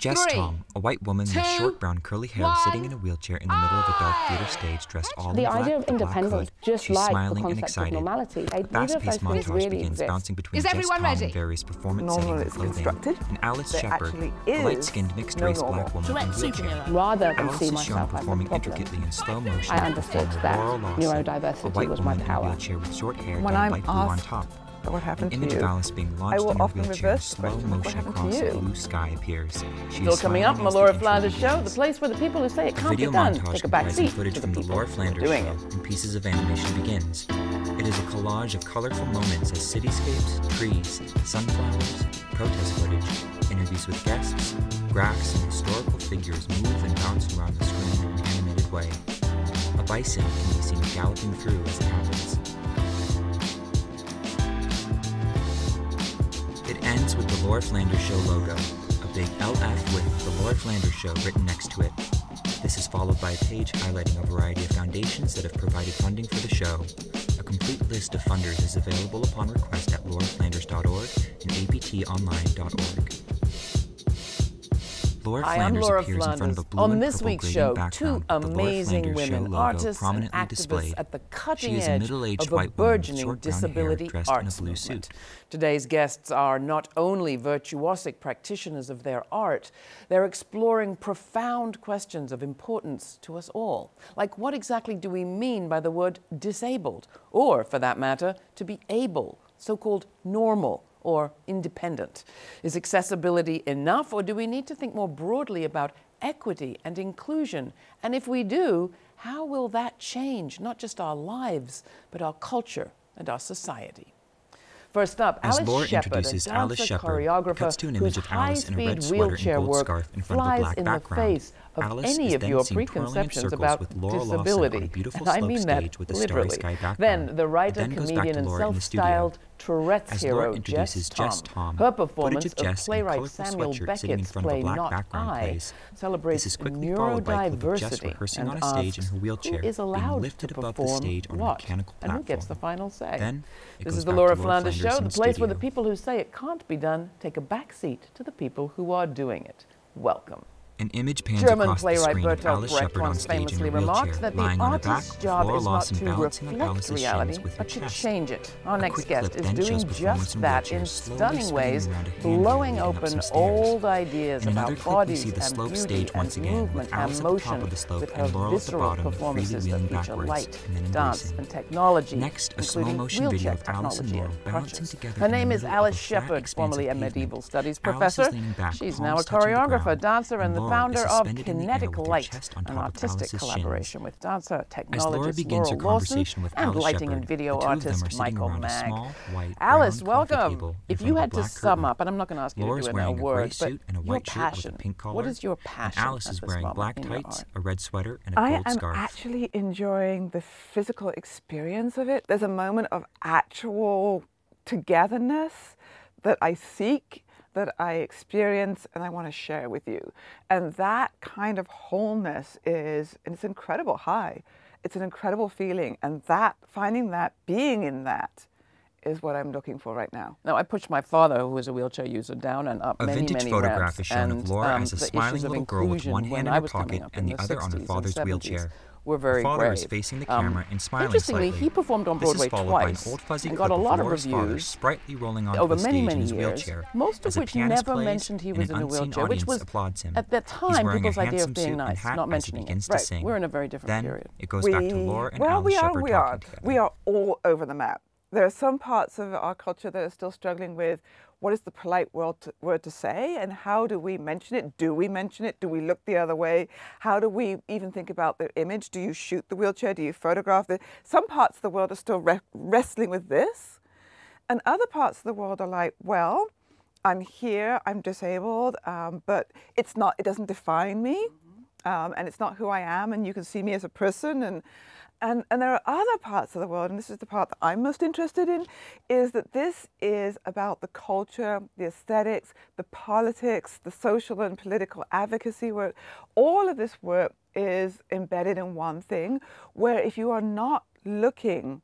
Jess Thom, a white woman with short brown curly hair sitting in a wheelchair in the middle of a dark theater stage dressed all in black. The idea of independence, just She's like smiling the and concept of excited. normality, A fast-paced montage really begins bouncing between Jess Thom and various performance Normal settings and is clothing, constructed. and Alice There Sheppard, actually a is light-skinned mixed-race black woman in a wheelchair. Rather than Alice see is shown myself as a performing problem, intricately in slow motion. I understood that neurodiversity was my power. A wheelchair with short hair When dyed I'm light blue on asked top. what happened An to image of you, Alice being I launched will in her often wheelchair in reverse the slow question, what motion happened to across the you? blue sky appears. She Still is coming smiling up on the as Laura intro Flanders Show, the begins. place where the people who say it The can't be video done montage take a back comprising seat footage to the from the people Laura who are Flanders doing Show it. and pieces of animation begins. It is a collage of colorful moments as cityscapes, trees, sunflowers, protest footage, interviews with guests, graphs and historical figures move and bounce around the screen in an animated way. A bison can be seen galloping through as it happens. It ends with the Laura Flanders Show logo, a big LF with the Laura Flanders Show written next to it. This is followed by a page highlighting a variety of foundations that have provided funding for the show. A complete list of funders is available upon request at lauraflanders.org and aptonline.org. Laura Hi, I'm Flanders Laura appears in front of a Flanders. blue On and this purple week's gradient show, background two with the Laura amazing Flanders Show women, logo artists and prominently activists displayed. at the She cutting is a edge middle-aged of a white woman with burgeoning short brown hair disability dressed in a arts blue movement. suit. Today's guests are not only virtuosic practitioners of their art, they're exploring profound questions of importance to us all. Like, what exactly do we mean by the word disabled? Or, for that matter, to be able, so-called normal, or independent? Is accessibility enough, or do we need to think more broadly about equity and inclusion? And if we do, how will that change not just our lives, but our culture and our society? First up, As Alice Laura Sheppard, a introduces Alice dancer, Sheppard, choreographer, it cuts to an whose image of Alice in a red high-speed sweater and wheelchair gold work scarf in front of a flies black in the background. face of Alice any is of then your seen twirling in preconceptions circles about with Laura Lawson disability. on a beautiful And I slope mean stage that with a literally. starry sky background. Then the writer, It then goes back comedian, to and Laura in the studio. self-styled As Laura Touretteshero introduces Jess Thom. Thom, Her performance footage of of Jess in a playwright colorful Samuel sweatshirt sitting in Beckett's front of a play black Not background I plays. celebrates This is quickly followed by a clip of Jess neurodiversity rehearsing and on a stage in asks her wheelchair, who is being allowed lifted to above the perform stage on a what, mechanical and platform. who gets the final say. Then it This goes is the back Laura to Flanders Show, in the place where the studio. people who say it can't be done take a back seat to the people who are doing it. Welcome. An image pans German across the playwright screen of Bertolt Alice Brecht Sheppard on once stage in famously a wheelchair, remarked that the lying on her artist's back, job Laura is not Lawson to balancing on reflect Alice's reality, shins with her but to chest. change it. Our A next quick guest clip is then doing shows performers just in that wheelchairs in slowly stunning swinging ways, around a handle blowing leading up open some stairs. old ideas In another about clip, we bodies see the and slope beauty stage once and again, movement with Alice and at the top motion, of the slope with her and Laura at the visceral bottom, freely performances that wheeling feature backwards light, and then dance, embracing. and technology, Next, a including slow-motion video wheelchair of Alice and technology Laura and balancing crutches. together Her in the name is middle of Alice a flat Sheppard, expanse formerly of a pavement. medieval studies Alice professor. is leaning back, She's palms now a touching the choreographer, ground, dancer, and the Laura is founder of suspended in the air Kinetic with her Light, chest on an top of artistic Alice's shins. collaboration with dancer, As Laura technologist begins her Laura Lawson, conversation with and Alice lighting and Sheppard, video the two of them artist are sitting Michael around a Mag. small, white, Alice, brown coffee welcome. table in If front you of a had to black sum curtain. up, and I'm not going to ask you Laura's to do it in a wearing a gray word, but suit and a your white shirt with a passion. pink collar. What is your passion? And Alice is at this wearing moment black in your tights, art? a red sweater, and a I gold am scarf. actually enjoying the physical experience of it. There's a moment of actual togetherness that I seek, that I experience, and I want to share with you. And that kind of wholeness is, and it's an incredible high. It's an incredible feeling. And that, finding that, being in that, is what I'm looking for right now. Now, I pushed my father, who was a wheelchair user, down and up A many, vintage many photograph ramps. is shown and, of Laura as a the smiling issues of little girl with one inclusion hand when in I her was coming pocket up and in the other on her 60s and father's 70s wheelchair. were very Her father brave. is facing the camera and smiling Interestingly, slightly. he performed on This is Broadway followed twice by an old fuzzy and clip got a lot of Laura's father reviews sprightly rolling onto over the many, stage many in his years, wheelchair. most As of a which he pianist never plays, mentioned he was an in a unseen wheelchair, which audience was, applauds him. at that He's time, wearing a people's idea handsome of being suit and nice, hat not as he mentioning begins it. to Right, sing. we're in a very different Then period. it goes back to Laura and well, Alice Sheppard talking together. We are all over the map. There are some parts of our culture that are still struggling with what is the polite word to say, and how do we mention it? Do we mention it? Do we look the other way? How do we even think about the image? Do you shoot the wheelchair? Do you photograph it? Some parts of the world are still wrestling with this, and other parts of the world are like, well, I'm here, I'm disabled, but it's not. It doesn't define me, and it's not who I am, and you can see me as a person, and there are other parts of the world, and this is the part that I'm most interested in, is that this is about the culture, the aesthetics, the politics, the social and political advocacy work. All of this work is embedded in one thing, where if you are not looking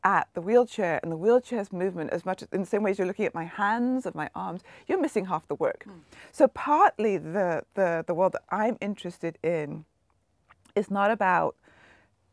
at the wheelchair and the wheelchair's movement as much in the same way as you're looking at my hands and my arms, you're missing half the work. So partly the world that I'm interested in is not about,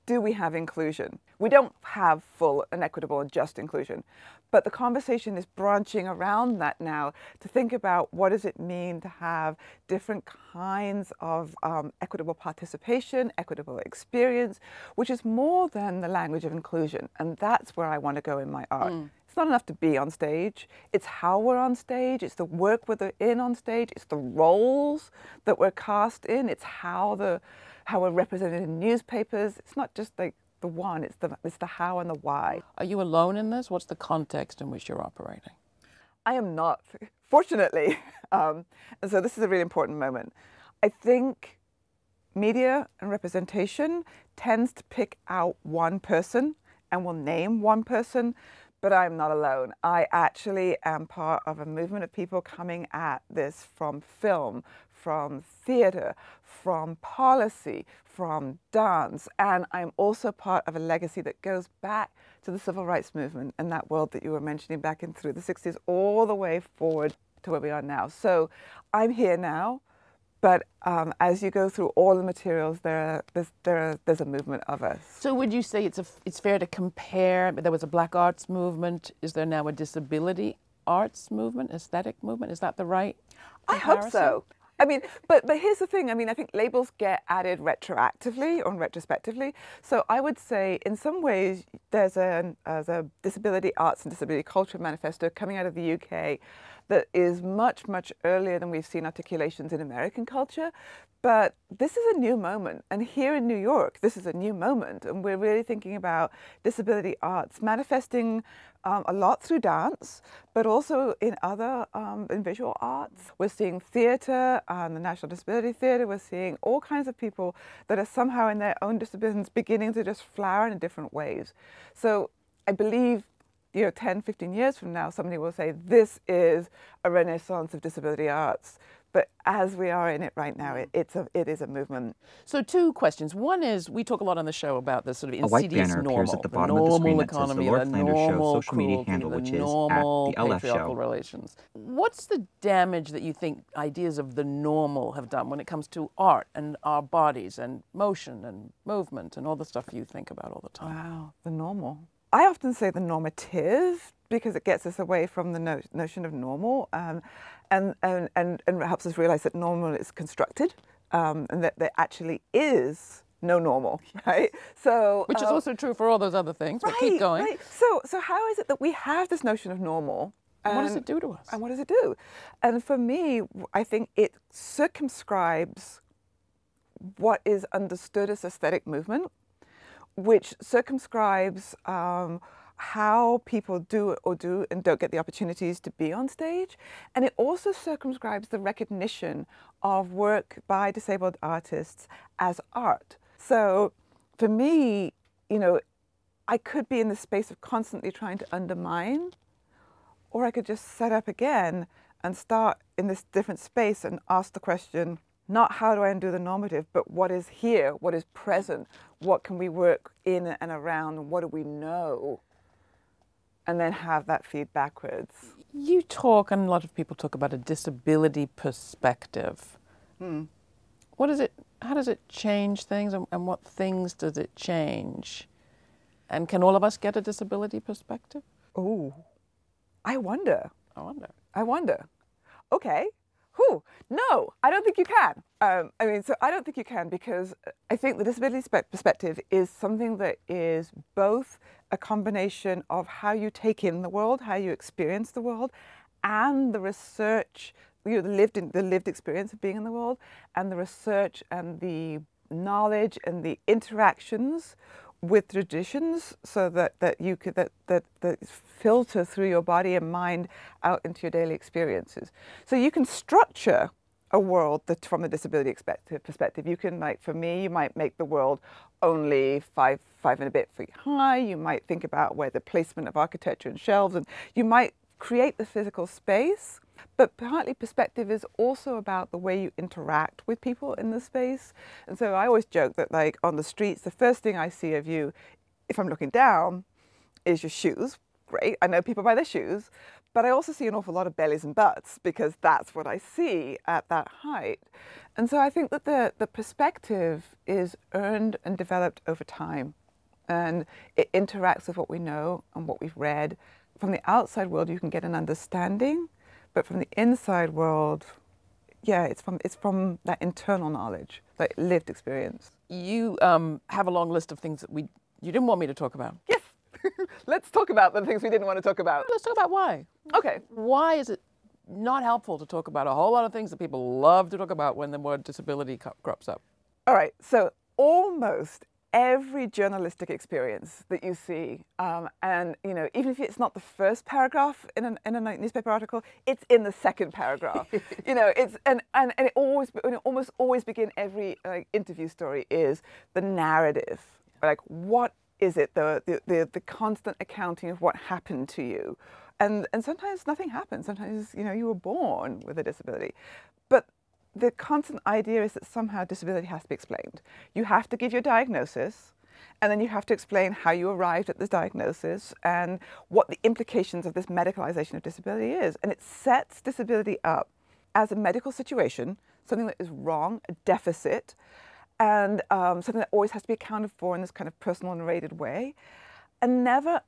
do we have inclusion? We don't have full and equitable and just inclusion, but the conversation is branching around that now to think about what does it mean to have different kinds of equitable participation, equitable experience, which is more than the language of inclusion. And that's where I want to go in my art. It's not enough to be on stage. It's how we're on stage. It's the work we're in on stage. It's the roles that we're cast in. It's how we're represented in newspapers. It's not just like the one, it's the how and the why. Are you alone in this? What's the context in which you're operating? I am not, fortunately. And so this is a really important moment. I think media and representation tends to pick out one person and will name one person, but I'm not alone. I actually am part of a movement of people coming at this from film, from theatre, from policy, from dance, and I'm also part of a legacy that goes back to the civil rights movement and that world that you were mentioning back in through the 60s all the way forward to where we are now. So I'm here now, but as you go through all the materials, there's a movement of us. So would you say it's fair to compare, there was a Black arts movement, is there now a disability arts movement, aesthetic movement? Is that the right comparison? I hope so. I mean, but here's the thing. I mean, I think labels get added retroactively or retrospectively. So I would say in some ways there's a disability arts and disability culture manifesto coming out of the UK that is much, much earlier than we've seen articulations in American culture. But this is a new moment. And here in New York, this is a new moment. And we're really thinking about disability arts manifesting a lot through dance, but also in other, in visual arts. We're seeing theatre, the National Disability Theatre. We're seeing all kinds of people that are somehow in their own disabilities beginning to just flower in different ways. So I believe, 10, 15 years from now, somebody will say, this is a renaissance of disability arts. But as we are in it right now, it is a movement. So two questions. One is, we talk a lot on the show about this sort of insidious insidious normal. A white banner appears at the bottom of the screen that says economy, the Lord Flanders Show normal social media cruelty, handle, which is normal at the LF patriarchal Show. relations. What's the damage that you think ideas of the normal have done when it comes to art and our bodies and motion and movement and all the stuff you think about all the time? Wow, the normal. I often say the normative because it gets us away from the notion of normal and helps us realize that normal is constructed and that there actually is no normal, right? So which is also true for all those other things, but keep going. Right. So how is it that we have this notion of normal? And what does it do to us? And what does it do? And for me, I think it circumscribes what is understood as aesthetic movement, which circumscribes how people do and don't get the opportunities to be on stage. And it also circumscribes the recognition of work by disabled artists as art. So for me, I could be in the space of constantly trying to undermine, or I could just set up again and start in this different space and ask the question, not how do I undo the normative, but what is here, what is present, what can we work in and around, and what do we know? And then have that feed backwards. You talk, and a lot of people talk about a disability perspective. What is it? How does it change things, and what things does it change? And can all of us get a disability perspective? Oh, I wonder. I wonder. Okay. No, I don't think you can. I don't think you can because I think the disability perspective is something that is both a combination of how you take in the world, how you experience the world, and the research, the lived experience of being in the world, and the research and the knowledge and the interactions with traditions, so that you could that filter through your body and mind out into your daily experiences. So you can structure a world that, from a disability perspective, you can, like for me, you might make the world only five and a bit feet high. You might think about where the placement of architecture and shelves, and you might create the physical space. But partly perspective is also about the way you interact with people in the space. And so I always joke that, like, on the streets, the first thing I see of you, if I'm looking down, is your shoes. Great, I know people by their shoes, but I also see an awful lot of bellies and butts because that's what I see at that height. And so I think that the perspective is earned and developed over time, and it interacts with what we know and what we've read. From the outside world, you can get an understanding, but from the inside world, yeah, it's from that internal knowledge, that lived experience. You have a long list of things that you didn't want me to talk about. Yes. Let's talk about the things we didn't want to talk about. Let's talk about why. Okay. Why is it not helpful to talk about a whole lot of things that people love to talk about when the word disability crops up? All right. So almost every journalistic experience that you see, and even if it's not the first paragraph in a newspaper article, it's in the second paragraph. It's and it almost always begin every interview story is the narrative, like what is it, the constant accounting of what happened to you, and sometimes nothing happens. Sometimes you were born with a disability, but the constant idea is that somehow disability has to be explained. You have to give your diagnosis, and then you have to explain how you arrived at this diagnosis and what the implications of this medicalization of disability is. And it sets disability up as a medical situation, something that is wrong, a deficit, and something that always has to be accounted for in this kind of personal narrated way, and never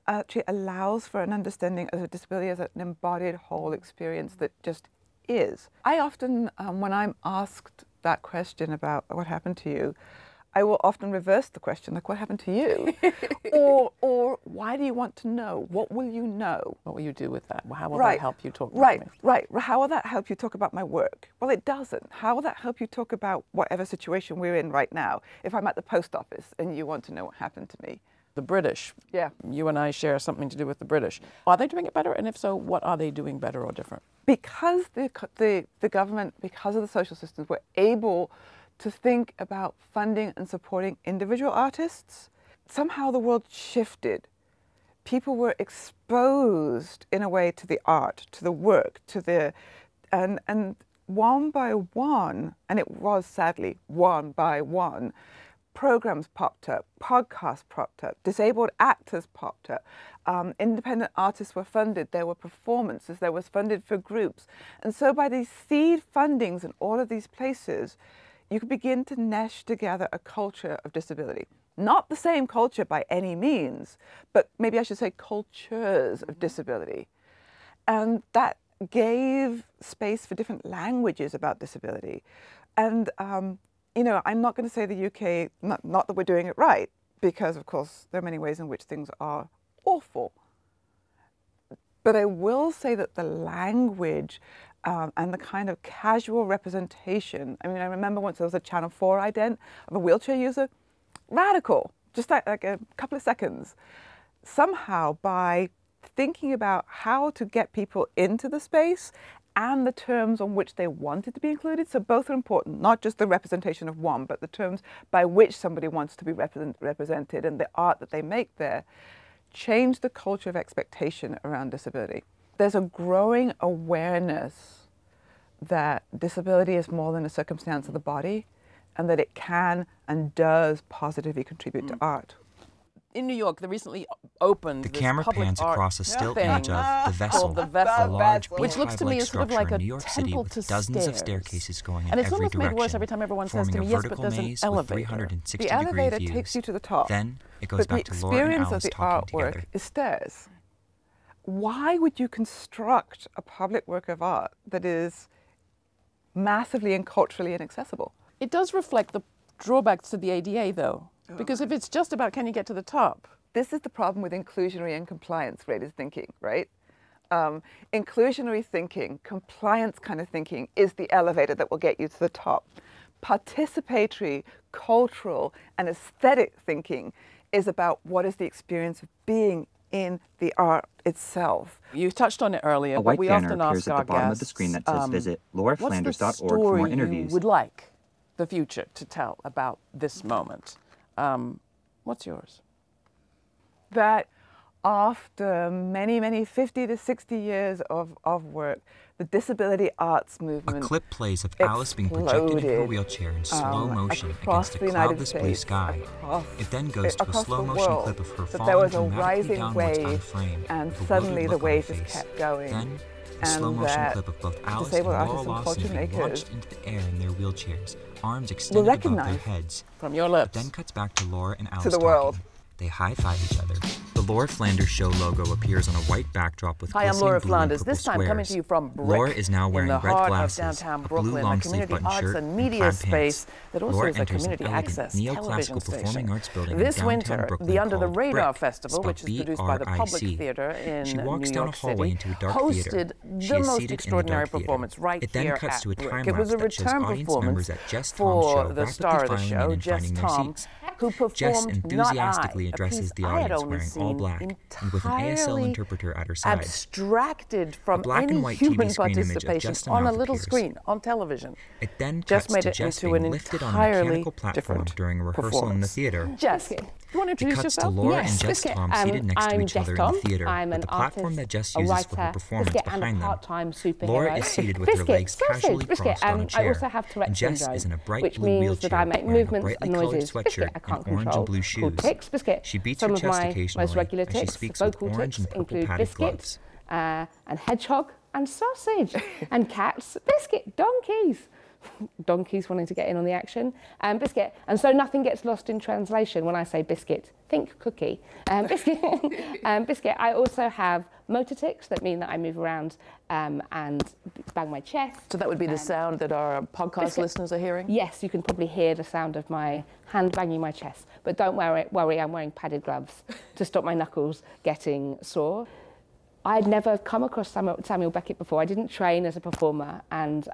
actually allows for an understanding of a disability as an embodied whole experience that just is. I often, when I'm asked that question about what happened to you, I will often reverse the question, like, what happened to you? or why do you want to know? What will you know? What will you do with that? How will that help you talk about me? Right. How will that help you talk about my work? Well, it doesn't. How will that help you talk about whatever situation we're in right now? If I'm at the post office and you want to know what happened to me. The British. Yeah. You and I share something to do with the British. Are they doing it better? And if so, what are they doing better or different? Because the government, because of the social systems, were able to think about funding and supporting individual artists, somehow the world shifted. People were exposed in a way to the art, to the work, and one by one, and it was sadly one by one, programs popped up, podcasts popped up, disabled actors popped up, independent artists were funded, there were performances, there was funded for groups. And so by these seed fundings in all of these places, you could begin to mesh together a culture of disability. Not the same culture by any means, but maybe I should say cultures of disability. And that gave space for different languages about disability. And I'm not going to say the UK, not that we're doing it right, because of course there are many ways in which things are awful. But I will say that the language and the kind of casual representation, I remember once there was a Channel 4 ident of a wheelchair user, radical, just like a couple of seconds. Somehow by thinking about how to get people into the space and the terms on which they wanted to be included. So both are important, not just the representation of one, but the terms by which somebody wants to be represented and the art that they make there, change the culture of expectation around disability. There's a growing awareness that disability is more than a circumstance of the body and that it can and does positively contribute to art. In New York, they recently opened the this camera public pans art across a still thing image of the Vessel, called the Vessel, a large which looks to me as sort of like structure a in New York City temple with to dozens of stairs. staircases going in And it's every almost made direction, worse every time everyone says to forming me, a yes, but vertical there's an maze with elevator. 360-degree The elevator views. takes you to the top, Then it goes but back the to Laura and experience of Alice the talking artwork together. is stairs. Why would you construct a public work of art that is massively and culturally inaccessible? It does reflect the drawbacks to the ADA, though, because if it's just about can you get to the top. This is the problem with inclusionary and compliance-related thinking, right? Inclusionary thinking, compliance kind of thinking is the elevator that will get you to the top. Participatory, cultural, and aesthetic thinking is about what is the experience of being in the art itself. You touched on it earlier, A white but we banner often appears ask at our the bottom guests, of the screen that says visit lauraflanders.org for what's more the interviews. story you would like the future to tell about this moment? What's yours? That after many 50 to 60 years of work, the disability arts movement A clip plays of Alice being projected in her wheelchair in slow motion against a cloudless blue sky. It then goes to a slow motion clip of her falling dramatically downwards on a frame. and suddenly the wave just kept going. Then, a slow motion clip of both Alice and disabled Laurel artists and Lawson culture being makers launched into the air in their wheelchairs, arms extended above their recognize heads. From your lips. It then cuts back to Laura and Alice the talking. world. They high-five each other. The Laura Flanders Show logo appears on a white backdrop with Hi, I'm glistening Laura blue and Flanders. purple This time coming squares. to you from Brick, Laura is now wearing in the red heart glasses, of downtown a Brooklyn, blue a long-sleeve community button arts shirt, and media plaid space pants. that also Laura is a enters community an elegant access television neoclassical station. performing arts building This in downtown winter, Brooklyn the Under the called Radar Brick, Festival, which is spelled produced by the Public B-R-I-C. Theater in She walks New down York a hallway City, into a dark hosted theater. She the is most seated in the extraordinary dark theater. performance right It then here cuts at to a Brick. time It was a lapse that shows return audience performance members at Jess Thom for show the star of the rapidly show, filing in and Jess finding their Thom, seats. who Jess performed enthusiastically Not I, a addresses piece the I had audience only wearing seen all black and with an ASL entirely interpreter at her side. abstracted from black any and white human TV screen image of participation Jess on a Thom little appears. screen on television. It then Jess cuts made to it Jess into being an lifted on a entirely mechanical platform different during a rehearsal in the theater. Jess, do you want to It introduce cuts to yourself? Laura Yes, and Jess Biscuit. Thom seated next to I'm each Jess other Thom. in the theater, I'm but an the platform artist, that Jess a uses for her writer, performance Biscuit, and behind a them. part-time superhero. Laura is seated with her Biscuit, legs casually sausage, Biscuit, crossed on a I chair, also have Tourette's and Jess syndrome, is in a bright which blue means that wheelchair I make wearing a movements brightly and colored noises. sweatshirt Biscuit, I and can't orange control and blue cool shoes. tics. Biscuit, She beats some her of chest my occasionally most regular as she tics, speaks with vocal orange tics, and purple include padded Biscuit, gloves. and hedgehog and sausage and cats. Biscuit, donkeys. Donkeys wanting to get in on the action. Biscuit. And so nothing gets lost in translation when I say biscuit. Think cookie. Biscuit. Biscuit. I also have motor tics that mean that I move around and bang my chest. So that would be the sound that our podcast Biscuit. listeners are hearing? Yes, you can probably hear the sound of my hand banging my chest. But don't worry, I'm wearing padded gloves to stop my knuckles getting sore. I had never come across Samuel Beckett before. I didn't train as a performer, and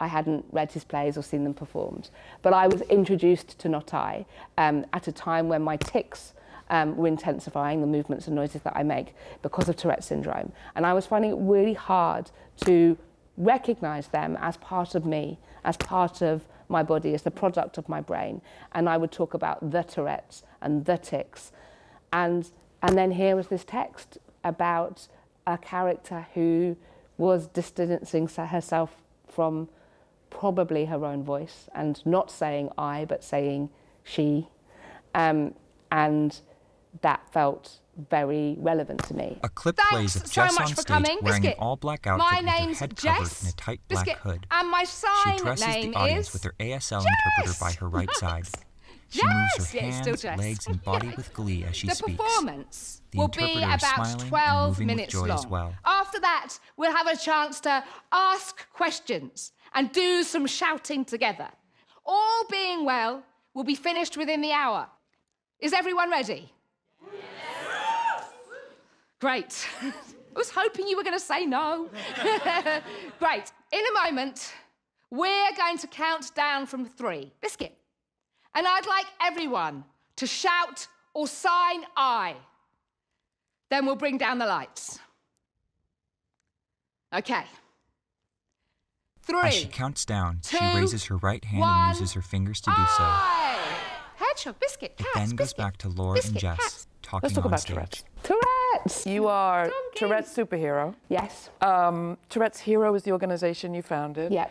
I hadn't read his plays or seen them performed. But I was introduced to Not I at a time when my tics were intensifying, the movements and noises that I make, because of Tourette's syndrome. And I was finding it really hard to recognise them as part of me, as part of my body, as the product of my brain. And I would talk about the Tourette's and the tics. And then here was this text about a character who was distancing herself from probably her own voice and not saying I, but saying she. And that felt very relevant to me. A clip Thanks plays of so Jess much on for stage coming. wearing Biscuit. an all-black outfit My with her name's head covered Jess. in a tight Biscuit. black hood. And my She sign addresses name the audience is with her ASL Jess. interpreter by her right side. She Yes, moves yeah, her it's still hands, Jess. legs, and body with glee as she The speaks. performance The will be interpreter is about smiling and 12 moving with minutes joy long. as well. After that, we'll have a chance to ask questions and do some shouting together. All being well, we'll be finished within the hour. Is everyone ready? Yes. Great. I was hoping you were going to say no. Great. In a moment, we're going to count down from 3. Biscuit. And I'd like everyone to shout or sign I. Then we'll bring down the lights. Okay. 3. As she counts down, she 2, raises her right hand 1, and uses her fingers to do so. I. Hedgehog, biscuit, It cats, then goes biscuit, back to Laura biscuit, and Jess cats. talking Let's talk on about stage. Tourette's. Tourette's! You are Donkeys. Tourette's superhero. Yes. Touretteshero is the organisation you founded. Yeah.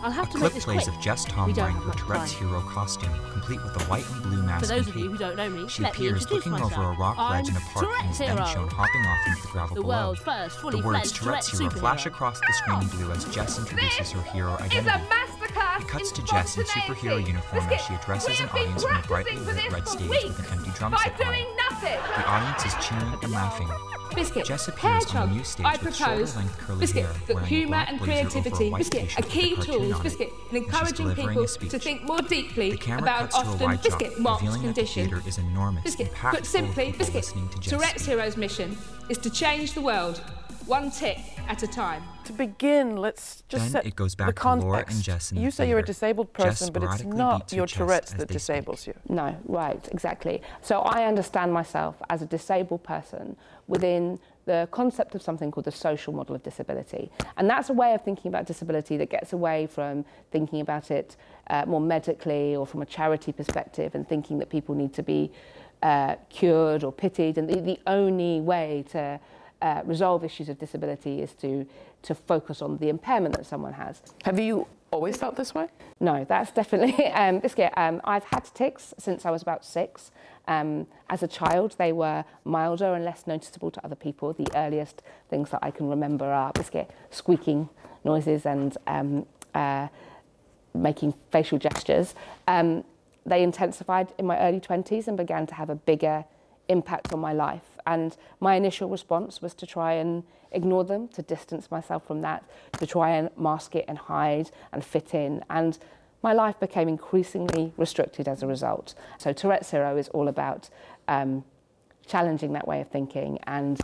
I'll have A to clip make this plays quick. of Jess Thom We don't wearing have her much Touretteshero costume, complete with a white and blue mask For those and of you cape. who don't know me, She let me appears introduce looking myself. over a rock ledge in a I'm park and is then Touretteshero, shown hopping off into the gravel the below. world's first fully The words fledged Tourette Touretteshero flash superhero. across the screen in blue as Jess introduces her hero Is a identity. masterclass It cuts in to Jess in spontaneity. superhero uniform as Biscuit, she addresses we an have been audience on a brightly practicing for lit this red for stage weeks with an empty drum by set on. doing nothing. The audience is cheering and laughing. Biscuit, Jess appears on a new stage I with propose, shoulder-length curly Biscuit, hair, that wearing a humour black and blazer over a creativity, white Biscuit, t-shirt are with a key cartoon tools, on it, Biscuit, in and she's encouraging delivering people a speech. to think more deeply The camera about cuts to a often, wide shot, Biscuit, marked revealing that the condition. theater is enormous Biscuit, and packed put full of simply, people Biscuit, listening to Jess Tourette's speak. Hero's mission is to change the world, one tick at a time. To begin, let's just Then set it goes back the to context. Laura and Jess in the You say you're a theater. disabled Jess person, but it's sporadically not beats her your chest Tourette's as that they disables speak. you. No, right, exactly. So I understand myself as a disabled person within the concept of something called the social model of disability. And that's a way of thinking about disability that gets away from thinking about it more medically or from a charity perspective and thinking that people need to be cured or pitied, and the only way to resolve issues of disability is to focus on the impairment that someone has. Have you always felt this way? No, that's definitely I've had tics since I was about 6. As a child, they were milder and less noticeable to other people. The earliest things that I can remember are squeaking noises and making facial gestures. They intensified in my early 20s and began to have a bigger impact on my life. And my initial response was to try and ignore them, to distance myself from that, to try and mask it and hide and fit in. And my life became increasingly restricted as a result. So Touretteshero is all about challenging that way of thinking. And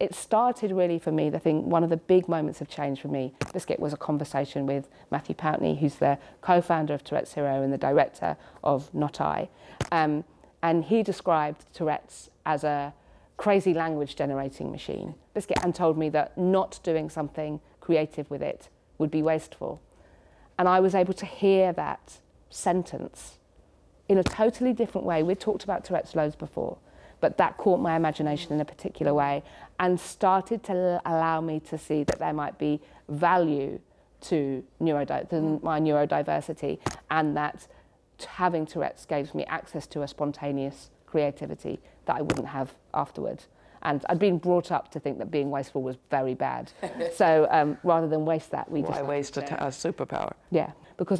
it started really for me, one of the big moments of change for me, was a conversation with Matthew Pountney, who's the co-founder of Touretteshero and the director of Not I. And he described Tourette's as a crazy language generating machine, and told me that not doing something creative with it would be wasteful. And I was able to hear that sentence in a totally different way. We'd talked about Tourette's loads before, but that caught my imagination in a particular way and started to allow me to see that there might be value to my neurodiversity, and that having Tourette's gave me access to a spontaneous creativity that I wouldn't have afterwards. And I'd been brought up to think that being wasteful was very bad. So rather than waste that, Why waste a superpower? Yeah, because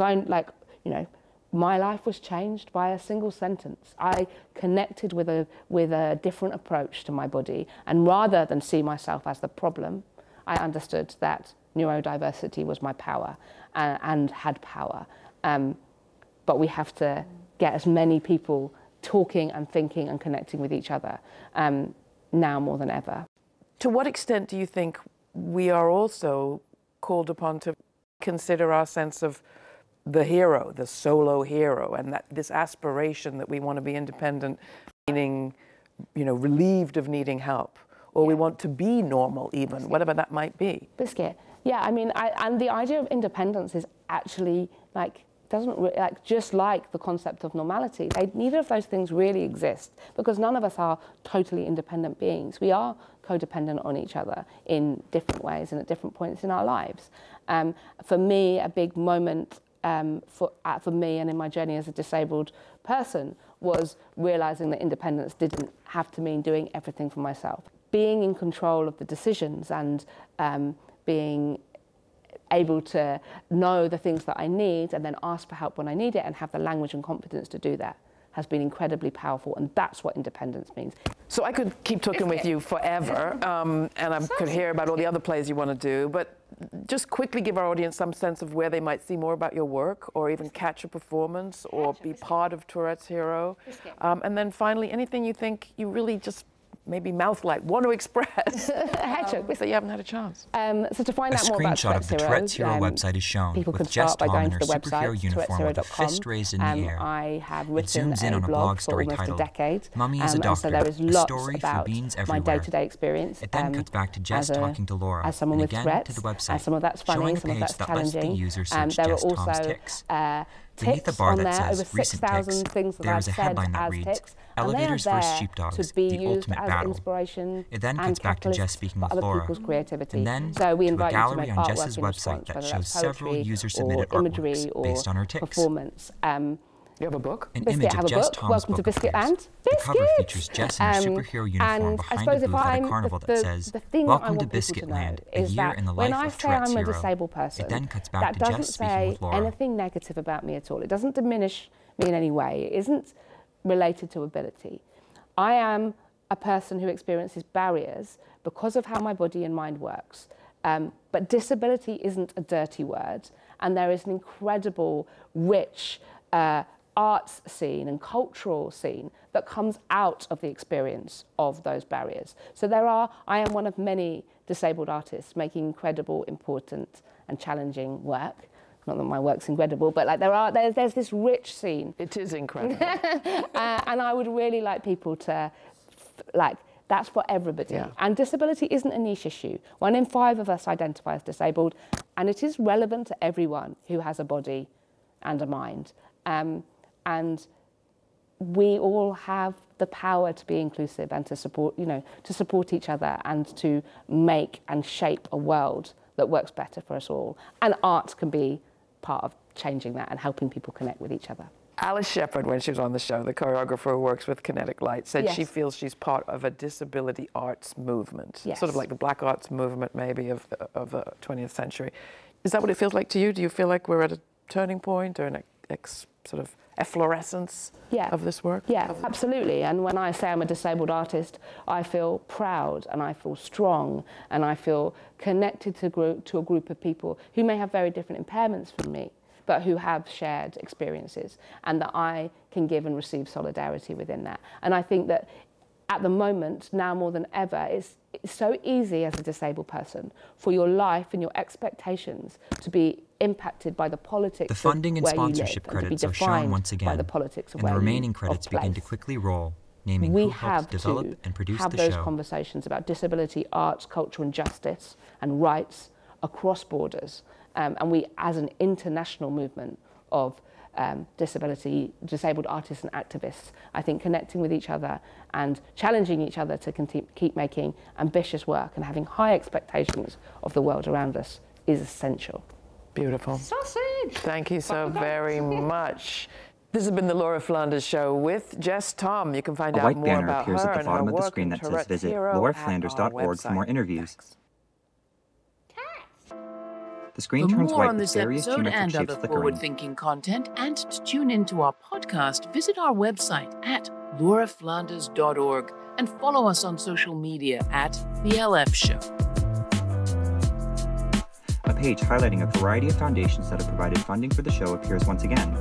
my life was changed by a single sentence. I connected with a different approach to my body, and rather than see myself as the problem, I understood that neurodiversity was my power and had power. But we have to get as many people talking and thinking and connecting with each other now more than ever. To what extent do you think we are also called upon to consider our sense of the hero, the solo hero, and that this aspiration that we want to be independent, meaning, relieved of needing help, or we want to be normal even, whatever that might be? Yeah, and the idea of independence is actually just like the concept of normality. Neither of those things really exist, because none of us are totally independent beings. We are codependent on each other in different ways and at different points in our lives. For me, a big moment for me and in my journey as a disabled person was realising that independence didn't have to mean doing everything for myself. Being in control of the decisions and being able to know the things that I need and then ask for help when I need it and have the language and confidence to do that has been incredibly powerful, and that's what independence means. So I could keep talking with you forever, and I could hear about all the other plays you want to do, but just quickly give our audience some sense of where they might see more about your work, or even catch a performance, or be part of Touretteshero. And then finally, anything you think you really just maybe mouth-like want to express that you haven't had a chance. So to find out more about screenshot of the Touretteshero website is shown, with Jess Thom in her superhero uniform with a fist raised in the air. I have It written zooms in on a blog story titled, "Mummy is a Doctor, so there is a lots story for about beans my everywhere." day-to-day experience. It then cuts back to Jess talking to Laura, as someone and with again Tourette's, to the website, some of that's funny, showing a some of page that's that lets the challenging. user search There are Jess Thom's also tics. Beneath the bar that says recent tics, there is a headline that reads, "Elevators vs. Sheepdogs, the ultimate battle." It then cuts back to Jess speaking with Laura, and then so we to a invite you to gallery make on artwork Jess's in website response, that whether shows that's several poetry user-submitted or imagery artworks or based on her tics. performance. You have a book? An Biscuit, image have of a Jess book. Thom's Welcome to book Biscuit appears. Land. The cover Biscuit! features Jess in her superhero uniform and behind I a suppose booth if at a I'm carnival that says, the thing "Welcome I want to people Biscuit to know Land, a is year that in the when life I of say I'm a Touretteshero." disabled person, It then cuts back that to doesn't Jess speaking say with Laura. anything negative about me at all. It doesn't diminish me in any way. It isn't related to ability. I am a person who experiences barriers because of how my body and mind works. But disability isn't a dirty word, and there is an incredible, rich arts scene and cultural scene that comes out of the experience of those barriers. So I am one of many disabled artists making incredible, important and challenging work. Not that my work's incredible, but there's this rich scene. It is incredible. And I would really like people to, that's for everybody. Yeah. And disability isn't a niche issue. 1 in 5 of us identify as disabled, and it is relevant to everyone who has a body and a mind. And we all have the power to be inclusive and to support, to support each other and to make and shape a world that works better for us all. And art can be part of changing that and helping people connect with each other. Alice Sheppard, when she was on the show, the choreographer who works with Kinetic Light, said she feels she's part of a disability arts movement, sort of like the Black Arts movement maybe of the 20th century. Is that what it feels like to you? Do you feel like we're at a turning point or an sort of efflorescence of this work? Yeah, absolutely. And when I say I'm a disabled artist, I feel proud and I feel strong and I feel connected to a group of people who may have very different impairments from me, but who have shared experiences, and that I can give and receive solidarity within that. And I think that at the moment, now more than ever, it's so easy as a disabled person for your life and your expectations to be impacted by the politics The funding and of where sponsorship you live, credits are shown once again, by the politics of and the where remaining credits begin to quickly roll, naming who helped develop and produce the show. We have to have those conversations about disability, arts, culture and justice and rights across borders. And we, as an international movement of disabled artists and activists, I think connecting with each other and challenging each other to keep making ambitious work and having high expectations of the world around us is essential. Beautiful. Sausage! Thank you so very much. This has been the Laura Flanders Show with Jess Thom. You can find out more about her and her work. A white banner appears at the bottom of the screen that says visit lauraflanders.org for more interviews. The screen turns white with various geometric shapes flickering. Forward-thinking content and to tune into our podcast, visit our website at lauraflanders.org and follow us on social media at The LF Show. A page highlighting a variety of foundations that have provided funding for the show appears once again.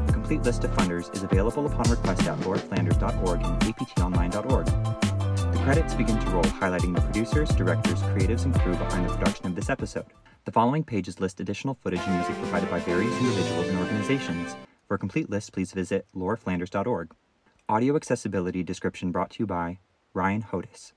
A complete list of funders is available upon request at lauraflanders.org and aptonline.org. The credits begin to roll, highlighting the producers, directors, creatives, and crew behind the production of this episode. The following pages list additional footage and music provided by various individuals and organizations. For a complete list, please visit lauraflanders.org. Audio accessibility description brought to you by Ryan Hodis.